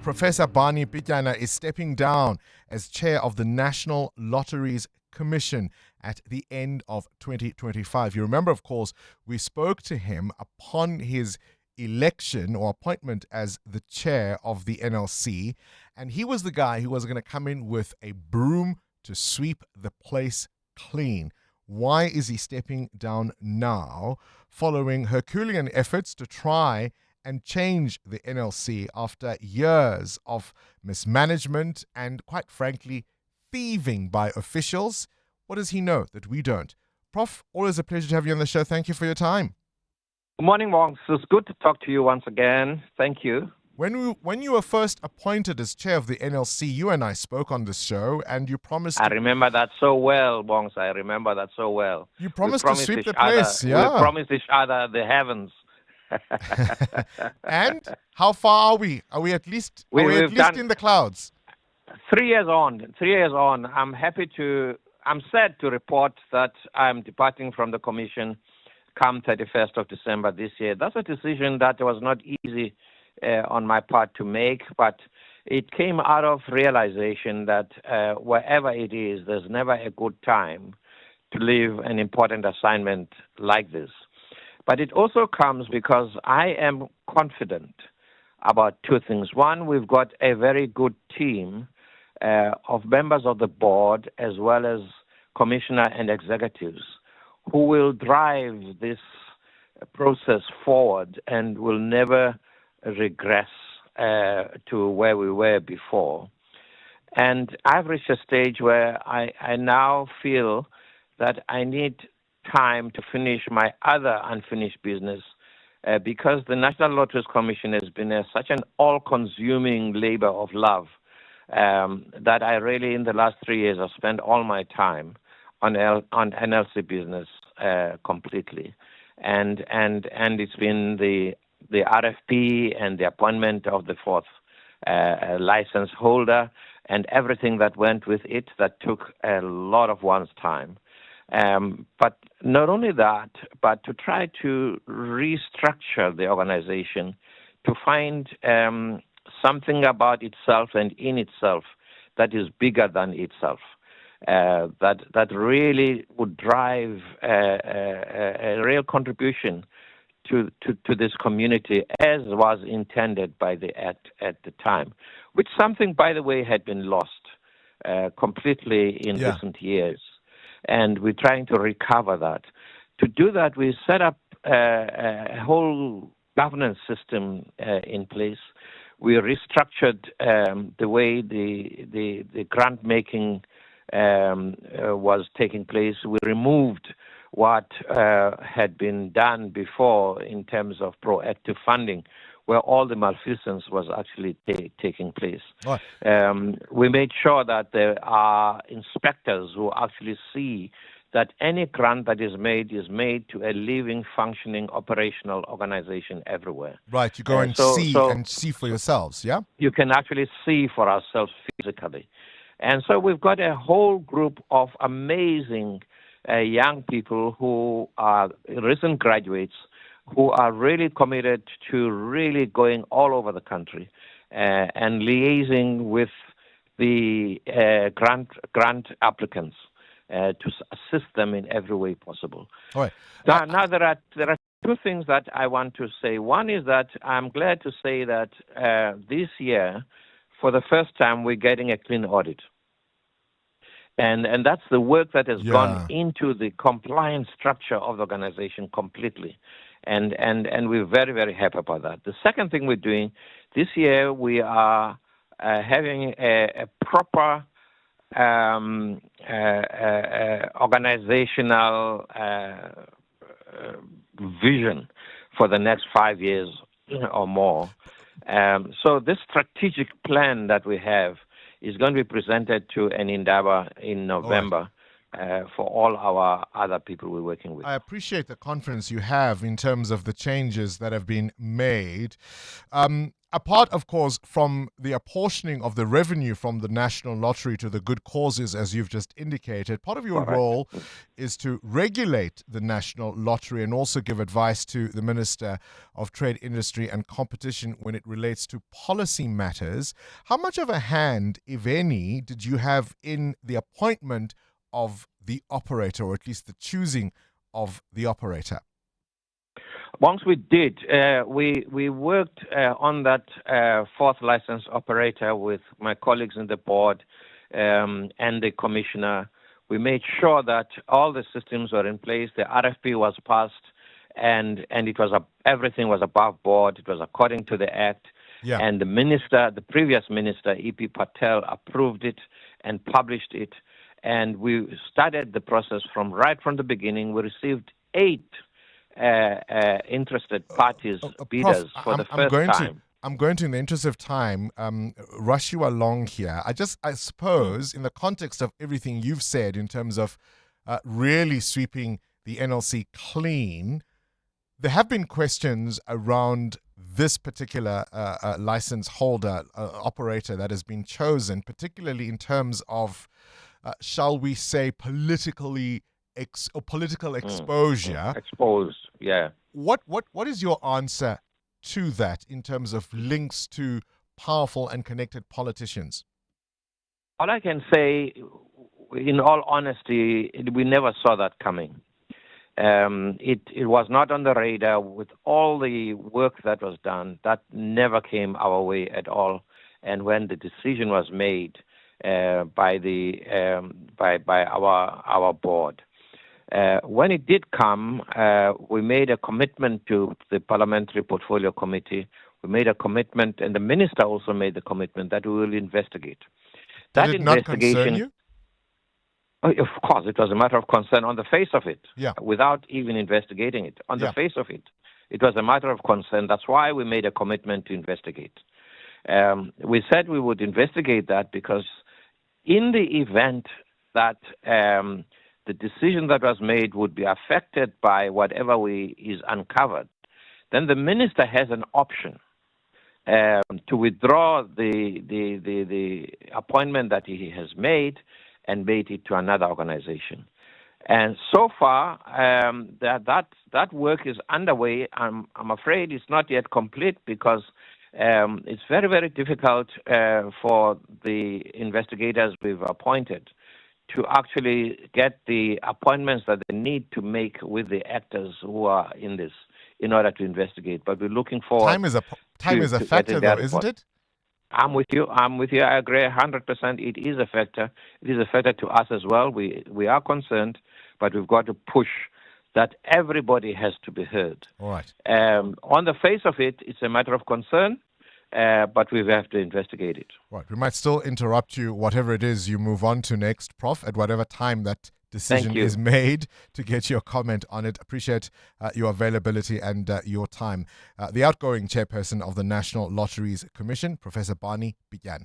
Professor Barney Pityana is stepping down as chair of the National Lotteries Commission at the end of 2025. You remember, of course, we spoke to him upon his election or appointment as the chair of the NLC, and he was the guy who was going to come in with a broom to sweep the place clean. Why is he stepping down now, following Herculean efforts to try and change the NLC after years of mismanagement and, quite frankly, thieving by officials? What does he know that we don't? Prof, always a pleasure to have you on the show. Thank you for your time. Good morning, Wong. It's good to talk to you once again. Thank you. When you were first appointed as chair of the NLC, you and I spoke on this show, and you promised... I remember that so well, Bongs. I remember that so well. You promised to sweep the place, yeah. We promised each other the heavens. And how far are we? Are we at least in the clouds? 3 years on, I'm sad to report that I'm departing from the commission come 31st of December this year. That's a decision that was not easy on my part to make, but it came out of realization that wherever it is, there's never a good time to leave an important assignment like this. But it also comes because I am confident about two things. One, we've got a very good team of members of the board as well as commissioner and executives who will drive this process forward and will never regress to where we were before. And I've reached a stage where I now feel that I need time to finish my other unfinished business because the National Lotteries Commission has been such an all-consuming labor of love that I really, in the last 3 years, have spent all my time on NLC business completely. And it's been the RFP and the appointment of the fourth license holder and everything that went with it that took a lot of one's time. But not only that, but to try to restructure the organization to find something about itself and in itself that is bigger than itself, that really would drive a real contribution to this community as was intended by the Act at the time, which something, by the way, had been lost completely in recent years. And we're trying to recover that. To do that, we set up a whole governance system in place. We restructured the way the grant making was taking place. We removed what had been done before in terms of proactive funding, where all the malfeasance was actually taking place. Right. We made sure that there are inspectors who actually see that any grant that is made to a living, functioning, operational organization everywhere. Right, you go and see for yourselves, yeah? You can actually see for ourselves physically. And so we've got a whole group of amazing young people who are recent graduates who are really committed to really going all over the country and liaising with the grant applicants to assist them in every way possible. All right. Now there are two things that I want to say. One is that I'm glad to say that this year, for the first time, we're getting a clean audit. And that's the work that has gone into the compliance structure of the organization completely. And we're very, very happy about that. The second thing we're doing this year, we are having a proper organizational vision for the next 5 years or more. So this strategic plan that we have is going to be presented to an Indaba in November. For all our other people we're working with. I appreciate the confidence you have in terms of the changes that have been made. apart, of course, from the apportioning of the revenue from the National Lottery to the good causes, as you've just indicated, part of your role is to regulate the National Lottery and also give advice to the Minister of Trade, Industry and Competition when it relates to policy matters. How much of a hand, if any, did you have in the appointment of the operator, or at least the choosing of the operator? Once we did, we worked on that fourth license operator with my colleagues in the board and the commissioner. We made sure that all the systems were in place. The RFP was passed, and it was everything was above board. It was according to the act. Yeah. And the previous minister, E.P. Patel, approved it and published it. And we started the process right from the beginning. We received 8 interested parties, bidders, Prof, for the first time. I'm going to, in the interest of time, rush you along here. I suppose, in the context of everything you've said in terms of really sweeping the NLC clean, there have been questions around this particular license holder, operator that has been chosen, particularly in terms of, shall we say, political exposure. Exposed, yeah. What is your answer to that in terms of links to powerful and connected politicians? All I can say, in all honesty, we never saw that coming. It was not on the radar. With all the work that was done, that never came our way at all. And when the decision was made by our board, when it did come, we made a commitment to the Parliamentary Portfolio Committee. We made a commitment, and the minister also made the commitment that we will investigate. Did it not concern you? Of course, it was a matter of concern on the face of it, yeah, without even investigating it. On the face of it, it was a matter of concern. That's why we made a commitment to investigate. We said we would investigate that because in the event that the decision that was made would be affected by whatever is uncovered, then the minister has an option to withdraw the appointment that he has made and made it to another organization. And so far, that work is underway. I'm afraid it's not yet complete because it's very, very difficult for the investigators we've appointed to actually get the appointments that they need to make with the actors who are in this in order to investigate. But we're looking forward. Time is a factor, though, isn't it? I'm with you. I agree 100%. It is a factor. It is a factor to us as well. We are concerned, but we've got to push that everybody has to be heard. All right. On the face of it, it's a matter of concern, but we have to investigate it. Right. We might still interrupt you, whatever it is you move on to next, Prof, at whatever time that decision is made, to get your comment on it. Appreciate your availability and your time. The outgoing chairperson of the National Lotteries Commission, Professor Barney Pityana.